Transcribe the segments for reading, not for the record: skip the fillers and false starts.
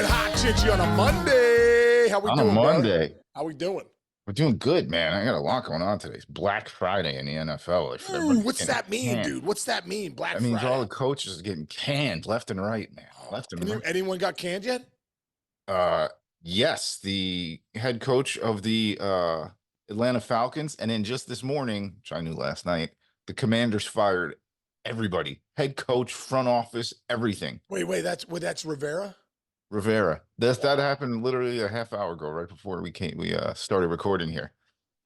and Hot Chichi on a Monday. How we On a doing, bro? Monday. How we doing? We're doing good, man. I got a lot going on today. It's Black Friday in the NFL. If Ooh, everybody's what's getting that mean, canned. dude? What's that mean? Black That means all Friday. the coaches are getting canned left and right, man. Oh, Left and right. anyone got canned yet? Uh, yes, the head coach of the Atlanta Falcons, and then just this morning, which I knew last night, the Commanders fired everybody. Head coach, front office, everything. Wait, that's Rivera? Rivera. That happened literally a half hour ago, right before we started recording here.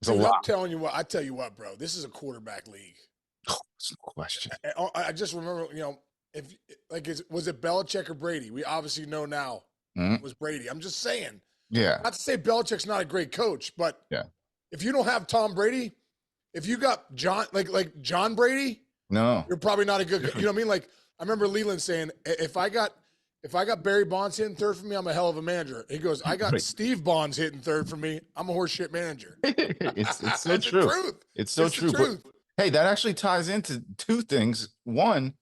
It's a Dude, I'm lot. telling you what, I tell you what, bro. This is a quarterback league. Oh, it's no question. I just remember, if was it Belichick or Brady? We obviously know now it was Brady. I'm just saying. Yeah. Not to say Belichick's not a great coach, but Yeah. if you don't have Tom Brady, if you got John like John Brady, No. you're probably not a good. You know what I mean? Like I remember Leland saying, if I got Barry Bonds hitting third for me, I'm a hell of a manager. He goes, I got Right. Steve Bonds hitting third for me. I'm a horseshit manager. It's so That's true. the truth. It's so It's true. the truth. But hey, that actually ties into two things. One,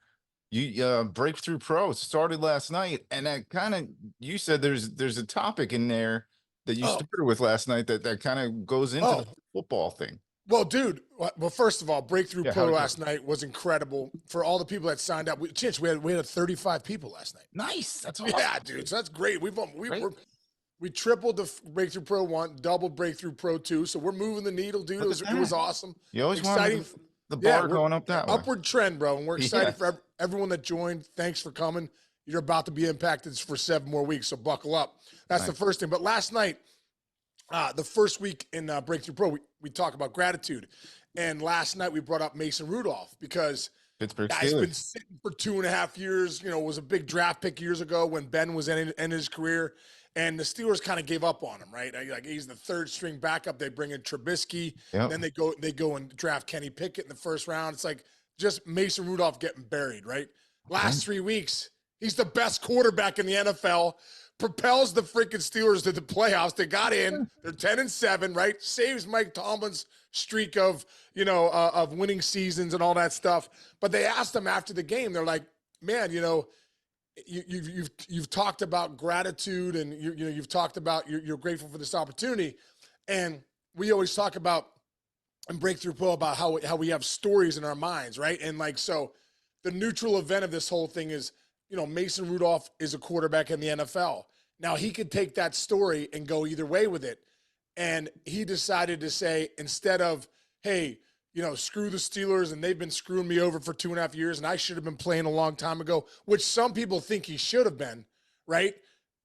you Breakthrough Pro started last night, and that kind of you said there's a topic in there that you Oh, started with last night that kind of goes into the oh. football thing. Well, dude. Well, first of all, Breakthrough Yeah, Pro how'd it go? last night was incredible for all the people that signed up. We had 35 people last night. Nice. That's awesome. Yeah, dude. So that's great. Great. We tripled the Breakthrough Pro 1, doubled Breakthrough Pro 2. So we're moving the needle, dude. Look It at was that. awesome. You always Exciting. want the Yeah, bar going up that way. Upward trend, bro. And we're excited Yes. for everyone that joined. Thanks for coming. You're about to be impacted for 7 more weeks, so buckle up. That's the Nice. first thing. But last night, the first week in Breakthrough Pro, we talk about gratitude. And last night we brought up Mason Rudolph because Pittsburgh guy's been Steelers. sitting for 2.5 years. Was a big draft pick years ago when Ben was in his career. And the Steelers kind of gave up on him, right? Like he's the third string backup. They bring in Trubisky. Yep. Then they go and draft Kenny Pickett in the first round. It's like just Mason Rudolph getting buried, right? Last 3 weeks, he's the best quarterback in the NFL. Propels the freaking Steelers to the playoffs. They got in. They're 10-7, right? Saves Mike Tomlin's streak of of winning seasons and all that stuff. But they asked him after the game. They're like, man, you've talked about gratitude and you've talked about you're grateful for this opportunity, and we always talk about in Breakthrough Pro about how we have stories in our minds, right? And like so, the neutral event of this whole thing is Mason Rudolph is a quarterback in the NFL. Now he could take that story and go either way with it, and he decided to say instead of hey, screw the Steelers and they've been screwing me over for 2.5 years and I should have been playing a long time ago, which some people think he should have been, right?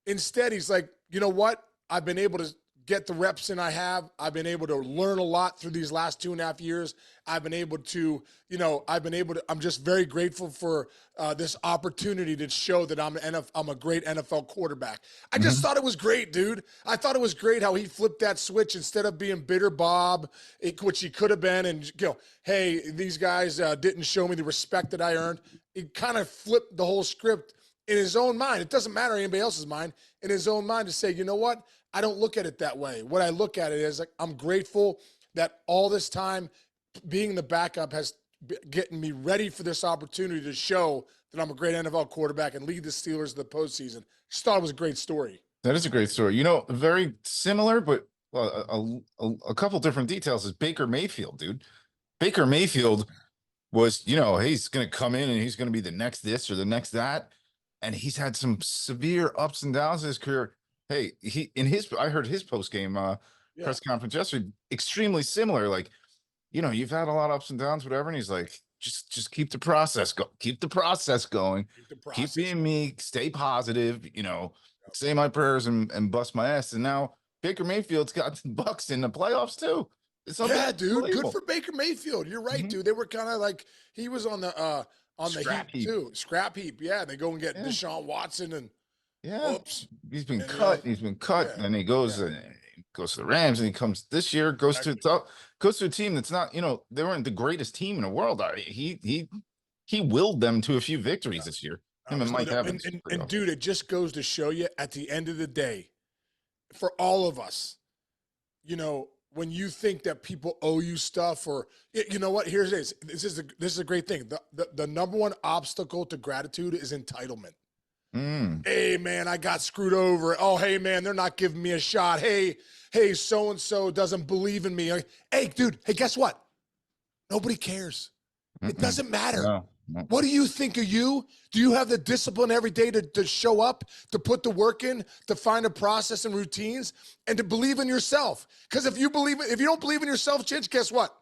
Instead, he's like, you know what? I've been able to get the reps in I have. I've been able to learn a lot through these last 2.5 years. I've been able to, I'm just very grateful for this opportunity to show that I'm a great NFL quarterback. I just thought it was great, dude. I thought it was great how he flipped that switch instead of being bitter Bob, which he could have been, and hey, these guys didn't show me the respect that I earned. He kind of flipped the whole script in his own mind. It doesn't matter anybody else's mind. In his own mind to say, you know what? I don't look at it that way. What I look at it is like, I'm grateful that all this time being the backup has getting me ready for this opportunity to show that I'm a great NFL quarterback and lead the Steelers to the postseason. Just thought it was a great story. That is a great story. Very similar, but a couple different details is Baker Mayfield, dude. Baker Mayfield was, he's going to come in and he's going to be the next this or the next that. And he's had some severe ups and downs in his career. Hey, I heard his post-game press conference yesterday, extremely similar. Like, you've had a lot of ups and downs, whatever. And he's like, just keep the process going. Keep the process going. Keep being me. Stay positive. Say my prayers and bust my ass. And now Baker Mayfield's got the Bucks in the playoffs too. Yeah, dude. Good for Baker Mayfield. You're right, dude. They were kind of like he was on the Scrap heap heap. too. Scrap heap. Yeah, they go and get Deshaun Watson and oops. He's been cut. He's been cut, and he goes to the Rams, and he comes this year. Goes to a team that's not. They weren't the greatest team in the world. He willed them to a few victories this year. Him and Mike Evans. And dude, it just goes to show you at the end of the day, for all of us, when you think that people owe you stuff, or you know what, here it is. This is a great thing. The number one obstacle to gratitude is entitlement. Mm. Hey, man, I got screwed over. Oh, hey, man, they're not giving me a shot. Hey, so-and-so doesn't believe in me. Hey, dude, hey, guess what? Nobody cares. It Mm-mm. doesn't matter. No. No. What do you think of you? Do you have the discipline every day to show up, to put the work in, to find a process and routines, and to believe in yourself? Because if you don't believe in yourself, Chinch, guess what?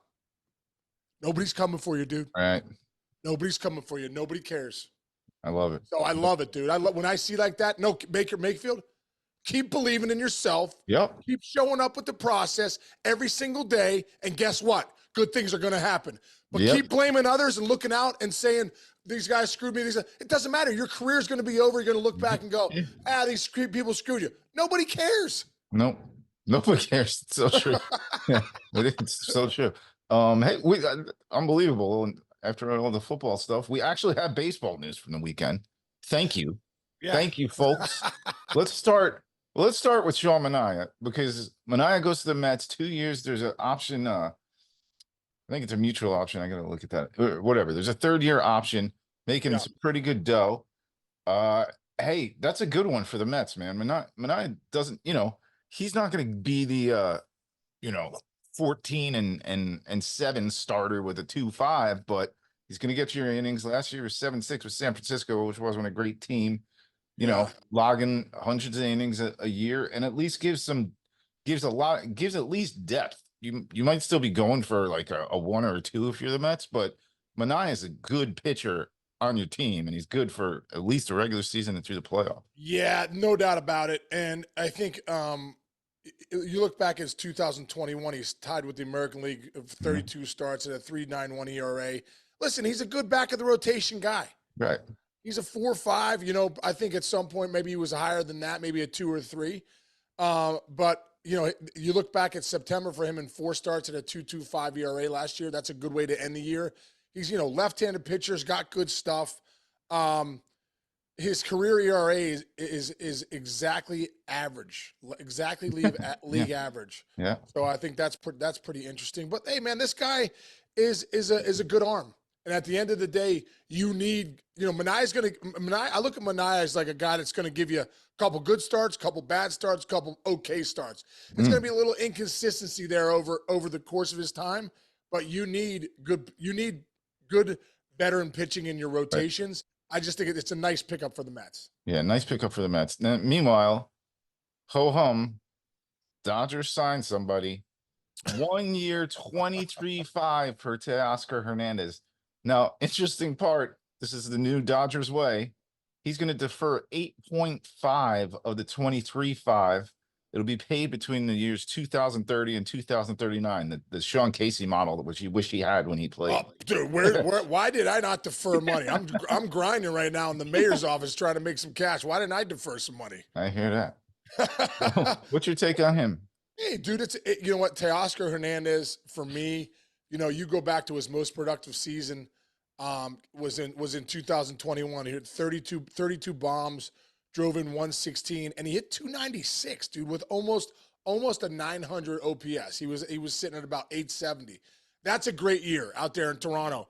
Nobody's coming for you, dude. All right. Nobody's coming for you. Nobody cares. I love it. So I love it, dude. I love when I see like that. No, Baker Mayfield, keep believing in yourself. Yep. Keep showing up with the process every single day. And guess what? Good things are going to happen. But Yep. keep blaming others and looking out and saying, these guys screwed me. It doesn't matter. Your career is going to be over. You're going to look back and go, these people screwed you. Nobody cares. Nope. Nobody cares. It's so true. Yeah, it's so true. Hey, unbelievable. And after all the football stuff, we actually have baseball news from the weekend. Thank you. Yeah. Thank you, folks. Let's start with Sean Manaea, because Manaea goes to the Mets 2 years. There's an option. I think it's a mutual option. I got to look at that. Or whatever. There's a 3rd-year option, making some pretty good dough. Hey, that's a good one for the Mets, man. Manaea doesn't, he's not going to be the 14 and 7 starter with a 2.5, but he's going to get your innings. Last year was 7-6 with San Francisco, which wasn't a great team. Logging hundreds of innings a year, and at least gives at least depth. You might still be going for like a 1 or a 2 if you're the Mets, but Manaea is a good pitcher on your team, and he's good for at least a regular season and through the playoff. Yeah, no doubt about it. And I think you look back at 2021, he's tied with the American League of 32 starts at a 3.91 ERA. Listen, he's a good back of the rotation guy. Right. He's a 4.5. I think at some point maybe he was higher than that, maybe a 2 or 3. But you look back at September for him in 4 starts at a 2.25 ERA last year. That's a good way to end the year. He's left-handed pitcher's got good stuff. His career ERA is exactly average, exactly league average. Yeah. So I think that's pretty interesting. But hey, man, this guy is a good arm. And at the end of the day, you need, Manaea's going to, I look at Manaea as like a guy that's going to give you a couple good starts, couple bad starts, couple okay starts. It's going to be a little inconsistency there over the course of his time, but you need good veteran pitching in your rotations. Right. I just think it's a nice pickup for the Mets. Yeah, nice pickup for the Mets. Now, meanwhile, ho-hum, Dodgers signed somebody. 1 year, 23.5 for Teoscar Hernandez. Now, interesting part, this is the new Dodgers way. He's going to defer 8.5 of the 23.5. It'll be paid between the years 2030 and 2039. The Sean Casey model, which he wished he had when he played. Oh, dude, why did I not defer money? I'm grinding right now in the mayor's office trying to make some cash. Why didn't I defer some money? I hear that. What's your take on him? Hey, dude, you know what? Teoscar Hernandez, for me, you go back to his most productive season, was in 2021. He hit 32 bombs, drove in 116, and he hit 296, dude, with almost a 900 OPS. He was sitting at about 870. That's a great year out there in Toronto.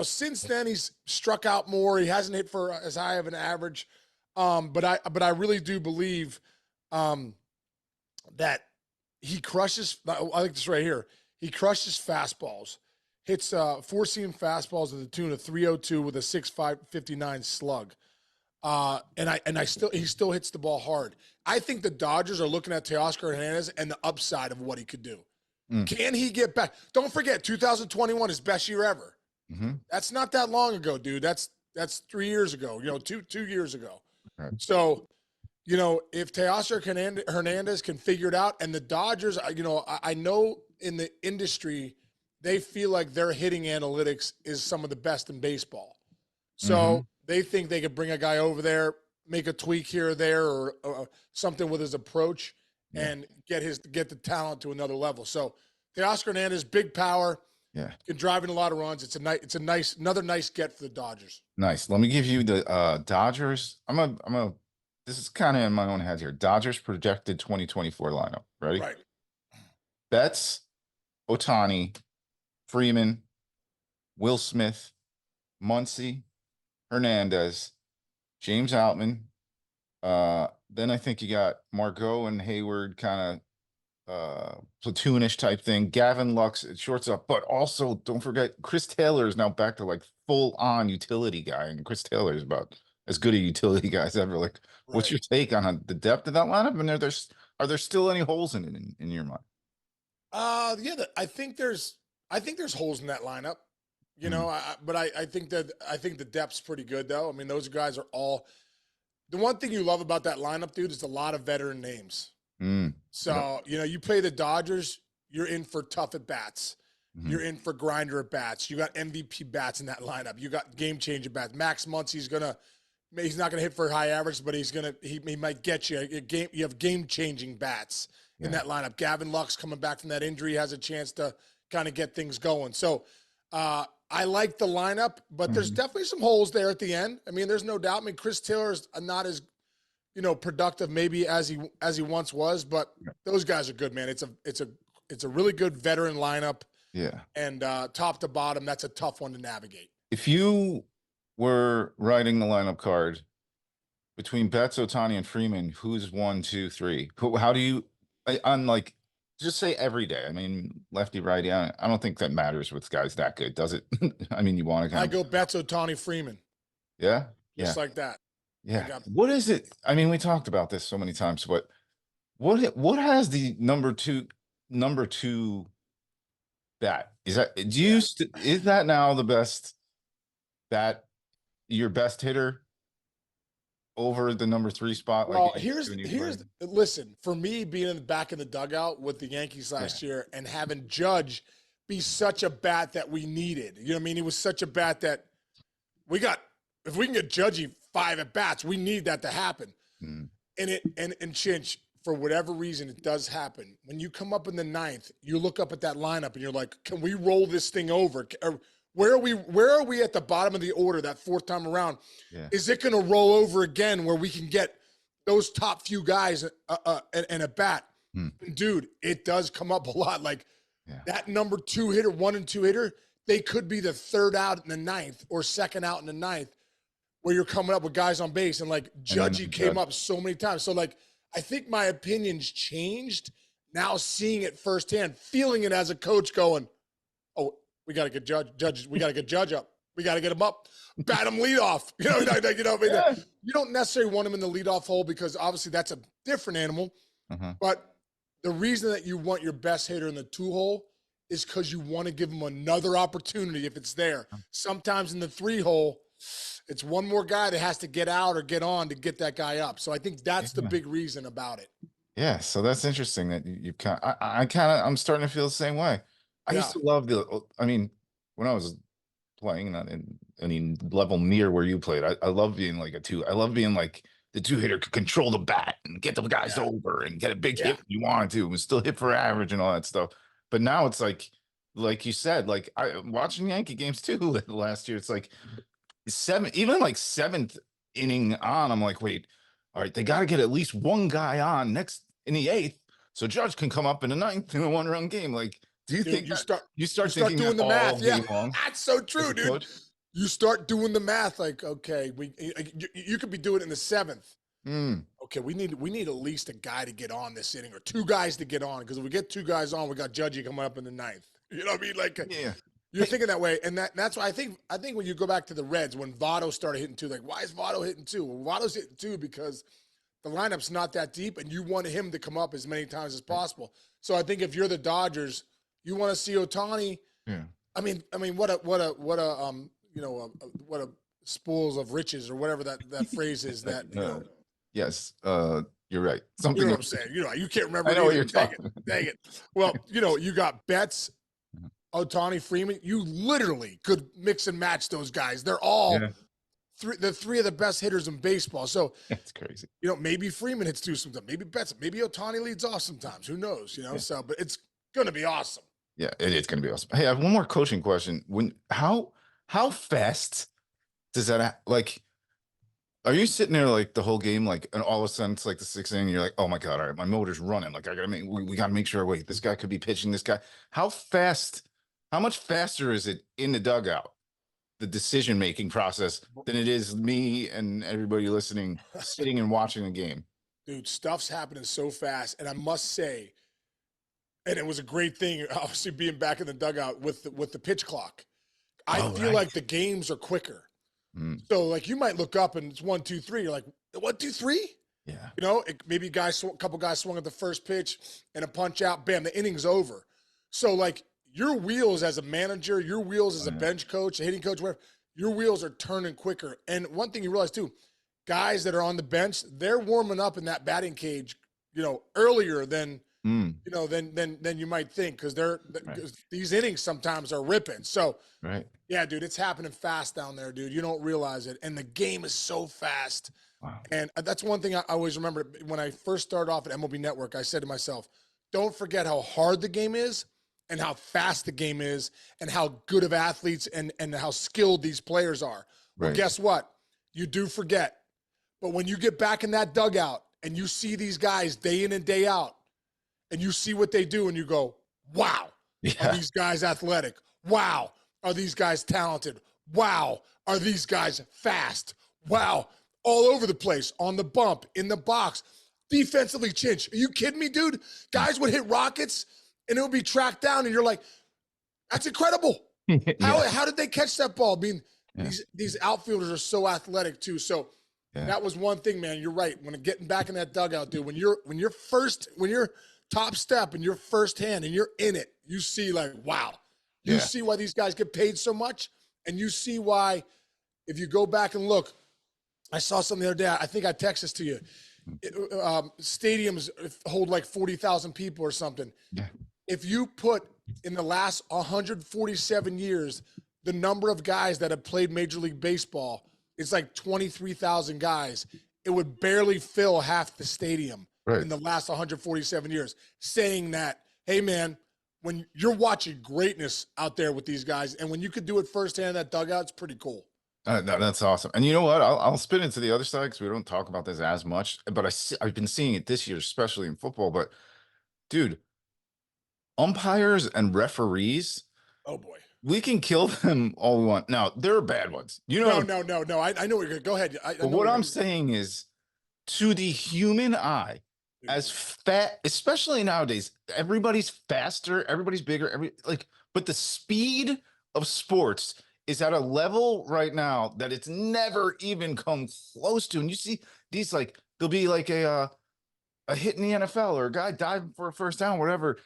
Since then he's struck out more. He hasn't hit for as high of an average, but I really do believe that he crushes. I like this right here. He crushes fastballs, hits 4-seam fastballs to the tune of 302 with a 6.59 slug. He still hits the ball hard. I think the Dodgers are looking at Teoscar Hernandez and the upside of what he could do. Can he get back? Don't forget, 2021 is best year ever. That's not that long ago, dude. That's 3 years ago. 2 years ago. Right. So, if Teoscar Hernandez can figure it out, and the Dodgers, I know in the industry they feel like their hitting analytics is some of the best in baseball. So they think they could bring a guy over there, make a tweak here or there, or something with his approach, and get the talent to another level. So Teoscar Hernandez, big power, can drive in a lot of runs. It's another nice get for the Dodgers. Nice. Let me give you the Dodgers. This is kind of in my own head here. Dodgers projected 2024 lineup. Ready? Right. Betts, Ohtani, Freeman, Will Smith, Muncy, Hernandez, James Outman, Then I think you got Margot and Hayward kind of platoonish type thing. Gavin Lux at shortstop, but also don't forget Chris Taylor is now back to like full on utility guy, and Chris Taylor is about as good a utility guy as ever. Like, what's Right. your take on the depth of that lineup? And are there still any holes in it in your mind? Yeah, I think there's holes in that lineup. You Mm, know, but I think the depth's pretty good though. I mean, those guys are all. The one thing you love about that lineup, dude, is a lot of veteran names. yep. So, you know, you play the Dodgers, you're in for tough at bats. Mhm. You're in for grinder at bats. You got MVP bats in that lineup. You got game changer bats. Max Muncy's he's not gonna hit for high average, but he might get you a game. You have game changing bats in Yeah. that lineup. Gavin Lux coming back from that injury has a chance to kind of get things going. So I like the lineup, but there's Mhm. definitely some holes there at the end. I mean, there's no doubt. I mean, Chris Taylor's not as productive maybe as he once was, but those guys are good, man. It's a really good veteran lineup, Yeah. and top to bottom, that's a tough one to navigate. If you were writing the lineup card between Betts, Otani, and Freeman, who's one, two, three? How do you on like just say every day? I mean, lefty, righty. I don't think that matters with guys that good, does it? I mean, you want to I kind of go Betts, Ohtani, Freeman, yeah, yeah, just like that. I yeah. got What is it? I mean, we talked about this so many times, but what has the number two bat? Is that do yeah. you is that now the best bat, your best hitter over the number three spot? Like Well, you used to when you here's played? listen, for me being in the back in the dugout with the Yankees Yeah. last year and having Judge be such a bat that we needed. You know what I mean? He was such a bat that we got if we can get Judgy 5 at bats, we need that to happen. Mm, And Chinch, for whatever reason, it does happen. When you come up in the ninth, you look up at that lineup and you're like, can we roll this thing over? Where are we at the bottom of the order that fourth time around? yeah. Is it going to roll over again where we can get those top few guys and a bat? Mm, Dude, it does come up a lot. Like yeah. that number 2 hitter, 1 and 2 hitter, they could be the third out in the ninth or second out in the ninth where you're coming up with guys on base. And like And then Judgy came Judge. up so many times. So like I think my opinions changed now seeing it firsthand, feeling it as a coach going, oh, we got to get Judge. We got to get Judge up. We got to get him up. Bat him lead off. Yeah. You don't necessarily want him in the leadoff hole because obviously that's a different animal. Uh-huh. But the reason that you want your best hitter in the 2 hole is because you want to give him another opportunity if it's there. Sometimes in the 3 hole, it's one more guy that has to get out or get on to get that guy up. So I think that's the Yeah. big reason about it. Yeah, so that's interesting that you kind of, I'm starting to feel the same way. I Yeah. used to love I mean, when I was playing not in any level near where you played, I love being like I love being like the two hitter could control the bat and get the guys Yeah. over and get a big Yeah. hit when you wanted to and still hit for average and all that stuff. But now it's like you said, like I watching Yankee games too last year, it's like even like seventh inning on, I'm like, wait, all right, they got to get at least one guy on next in the eighth, so Judge can come up in the ninth in a one-run game. Like, do you Dude, think you that start you you start start thinking that doing the all math. Yeah. game long That's so as true, a dude. coach? You start doing the math like, okay, you could be doing it in the 7th. Mm, Okay, we need at least a guy to get on this inning or 2 guys to get on because if we get 2 guys on, we got Judgy coming up in the ninth. You know what I mean? Like yeah. you're thinking that way, and that's why I think when you go back to the Reds when Votto started hitting 2, like why is Votto hitting 2? Well, Votto's hitting 2 because the lineup's not that deep, and you want him to come up as many times as possible. So I think if you're the Dodgers, you want to see Ohtani. Yeah. I mean, what a what a spools of riches or whatever that phrase is. That Yes. You're right. you Something know what of- I'm saying. You know, you can't remember I it know what either. you're Dang talking. it, dang it. Well, you got Betts, Ohtani, Freeman. You literally could mix and match those guys. They're all Yeah, the 3 of the best hitters in baseball. So that's crazy. maybe Freeman hits 2 sometimes. Maybe Betts. Maybe Ohtani leads off sometimes. Who knows? Yeah. So, but it's gonna be awesome. Yeah, it's going to be awesome. Hey, I have one more coaching question. How fast does that like? Are you sitting there like the whole game, like, and all of a sudden it's like the 6th inning, you're like, oh my God, all right, my motor's running. Like, we got to make sure, wait, this guy could be pitching this guy. How much faster is it in the dugout the decision-making process than it is me and everybody listening, sitting and watching a game. Dude, stuff's happening so fast. And I must say, and it was a great thing, obviously being back in the dugout with the pitch clock. I feel like the games are quicker. So like you might look up and it's 1, 2, 3. You're like 1, 2, 3. Yeah. You know, maybe a couple guys swung at the first pitch and a punch out. Bam, the inning's over. So like your wheels as a manager, your wheels as a bench coach, a hitting coach, whatever, your wheels are turning quicker. And one thing you realize too, guys that are on the bench, they're warming up in that batting cage, you know, earlier than you know than you might think, because these innings sometimes are ripping. So yeah, dude, it's happening fast down there, dude. You don't realize it, and the game is so fast. Wow. And that's one thing I always remember when I first started off at MLB Network. I said to myself, don't forget how hard the game is and how fast the game is and how good of athletes and how skilled these players are. Well, guess what? You do forget. But when you get back in that dugout and you see these guys day in and day out and you see what they do and you go, wow, are these guys athletic? Wow, are these guys talented? Wow, are these guys fast? Wow, all over the place, on the bump, in the box, defensively Chinch. Are you kidding me, dude? Guys would hit rockets and it would be tracked down and you're like, that's incredible. How did they catch that ball? I mean, these outfielders are so athletic too. So that was one thing, man. You're right. When getting back in that dugout, dude, when you're top step and you're first hand and you're in it, you see like, wow. You see why these guys get paid so much, and you see why, if you go back and look, I saw something the other day. I think I texted this to you. Stadiums hold like 40,000 people or something. Yeah. If you put in the last 147 years, the number of guys that have played Major League Baseball, it's like 23,000 guys. It would barely fill half the stadium in the last 147 years, saying that, hey, man, when you're watching greatness out there with these guys, and when you could do it firsthand in that dugout, it's pretty cool. That's awesome. And you know what? I'll spin into the other side because we don't talk about this as much, but I've been seeing it this year, especially in football. But dude, umpires and referees, oh boy, we can kill them all we want. Now there are bad ones, you know. No. I know what you're gonna go ahead. But what I'm saying is, to the human eye, as fat, especially nowadays, everybody's faster, everybody's bigger, but the speed of sports is at a level right now that it's never even come close to. And you see these, like, there'll be like a hit in the NFL or a guy diving for a first down, whatever.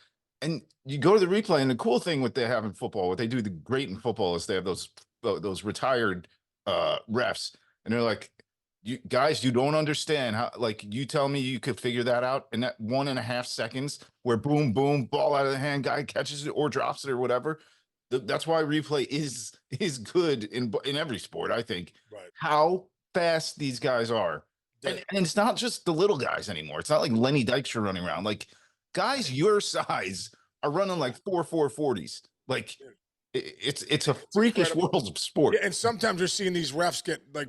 And you go to the replay, and the cool thing what they have in football, what they do the great in football is they have those retired refs, and they're like, you guys, you don't understand how, like, you tell me you could figure that out in that 1.5 seconds where boom, boom, ball out of the hand, guy catches it or drops it or whatever. That's why replay is good in every sport, I think. Right. How fast these guys are. And it's not just the little guys anymore. It's not like Lenny Dykstra running around. Like, guys your size are running like 4.40s. Like, it's a freakish world of sport. Yeah, and sometimes you're seeing these refs get like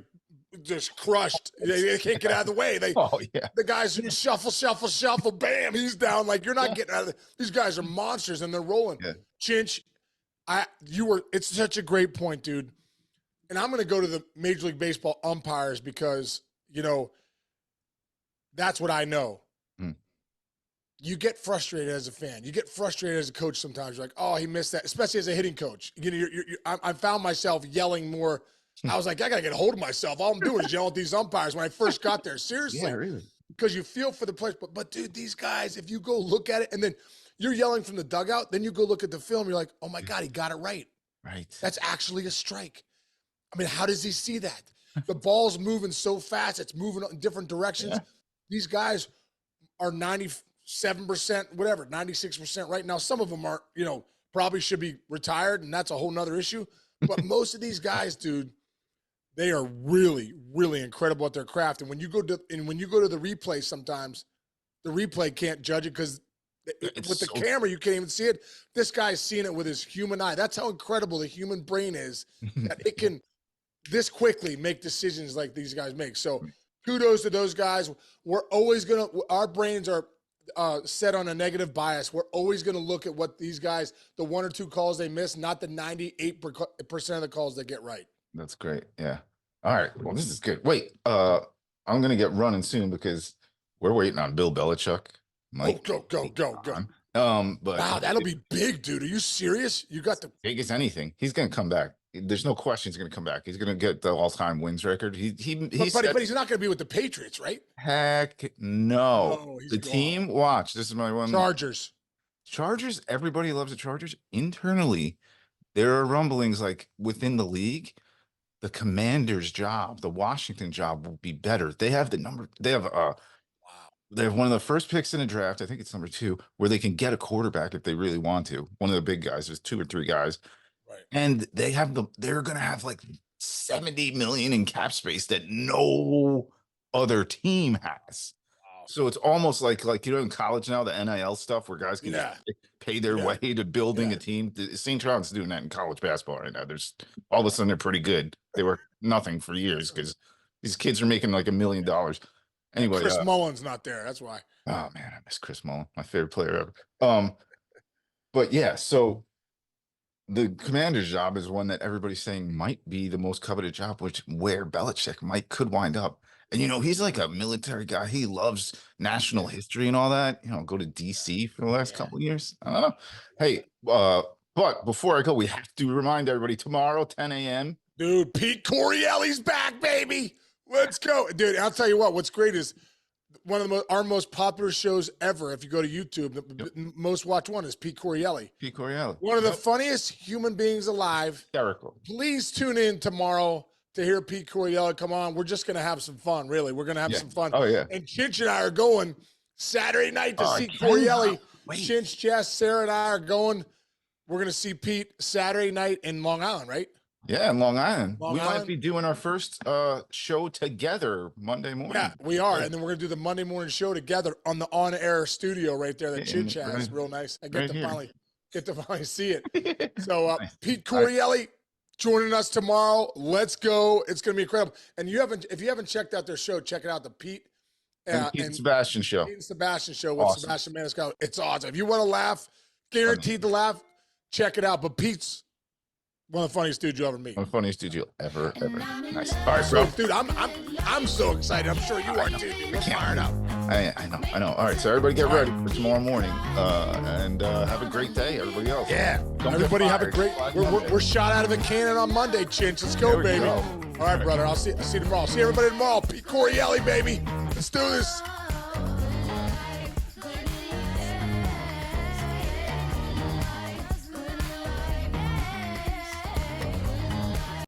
just crushed. They can't get out of the way. The guys shuffle, bam, he's down. Like, you're not getting out of it. These guys are monsters and they're rolling. Chinch, it's such a great point, dude. And I'm going to go to the Major League Baseball umpires because, you know, that's what I know. You get frustrated as a fan. You get frustrated as a coach sometimes. You're like, oh, he missed that, especially as a hitting coach. You know, I found myself yelling more. I was like, I got to get a hold of myself. All I'm doing is yell at these umpires when I first got there. Seriously. Yeah, really. Because you feel for the players. But dude, these guys, if you go look at it, and then you're yelling from the dugout, then you go look at the film, you're like, oh my God, he got it right. Right. That's actually a strike. I mean, how does he see that? The ball's moving so fast. It's moving in different directions. Yeah. These guys are 97%, whatever, 96% right now. Some of them are, you know, probably should be retired, and that's a whole nother issue. But most of these guys, dude, they are really, really incredible at their craft. And when you go to the replay, sometimes the replay can't judge it because with the camera you can't even see it. This guy's seeing it with his human eye. That's how incredible the human brain is, that it can this quickly make decisions like these guys make. So kudos to those guys. We're always our brains are set on a negative bias. We're always going to look at what these guys, the 1 or 2 calls they miss, not the 98% of the calls they get right. That's great. Yeah. All right. Well, this is good. Wait, I'm gonna get running soon because we're waiting on Bill Belichick. Mike, Go. but Wow, that'll be big, dude. Are you serious? You got the big as anything. He's gonna come back. There's no question he's gonna come back. He's gonna get the all-time wins record. but he's not gonna be with the Patriots, right? Heck no. No, he's The gone. team, watch. This is my one. Chargers. Everybody loves the Chargers. Internally, there are rumblings like within the league, the Commanders' job, the Washington job will be better. They have they have one of the first picks in a draft. I think it's number 2, where they can get a quarterback if they really want to. One of the big guys. There's 2 or 3 guys. Right. And they're gonna have like 70 million in cap space that no other team has. Wow. So it's almost like in college now, the NIL stuff where guys can just pay their way to building a team. St. John's doing that in college basketball right now. There's all of a sudden they're pretty good. They were nothing for years because these kids are making like $1 million. Anyway, Chris Mullen's not there. That's why. Oh man, I miss Chris Mullen, my favorite player ever. But yeah, so the Commander's job is one that everybody's saying might be the most coveted job, where Belichick could wind up. And he's like a military guy. He loves national history and all that. Go to DC for the last couple of years. I don't know. Hey, but before I go, we have to remind everybody tomorrow, 10 a.m. Dude, Pete Correale's back, baby. Let's go. Dude, I'll tell you what's great is one of our most popular shows ever. If you go to YouTube, the most watched one is Pete Correale. Pete Correale. One of the funniest human beings alive. Hysterical. Please tune in tomorrow to hear Pete Correale come on. We're just going to have some fun, really. We're going to have some fun. Oh, yeah. And Chinch and I are going Saturday night to see Correale. Chinch, Jess, Sarah, and I are going. We're going to see Pete Saturday night in Long Island, right? Yeah, in Long Island. Long we Island? might be doing our first show together Monday morning. Yeah, we are. And then we're going to do the Monday morning show together on the on-air studio right there that Chinch has. Real nice. I get to finally see it. So Pete Correale joining us tomorrow. Let's go. It's going to be incredible. And if you haven't checked out their show, check it out. The Pete and Sebastian show. Pete and Sebastian show with Sebastian Maniscalco. It's awesome. If you want to laugh, guaranteed to laugh, check it out. But Pete's one of the funniest dudes you'll ever meet. One of the funniest dudes you'll ever. Nice. All right, bro. Dude, I'm so excited. I'm sure you are too. Dude. We're fired up. I know. All right, so everybody get ready for tomorrow morning, and have a great day, everybody else. Yeah. Everybody have a great. We're shot out of a cannon on Monday, Chinch. Let's go, baby. All right, brother. I'll see you tomorrow. See everybody tomorrow. Pete Correale, baby. Let's do this.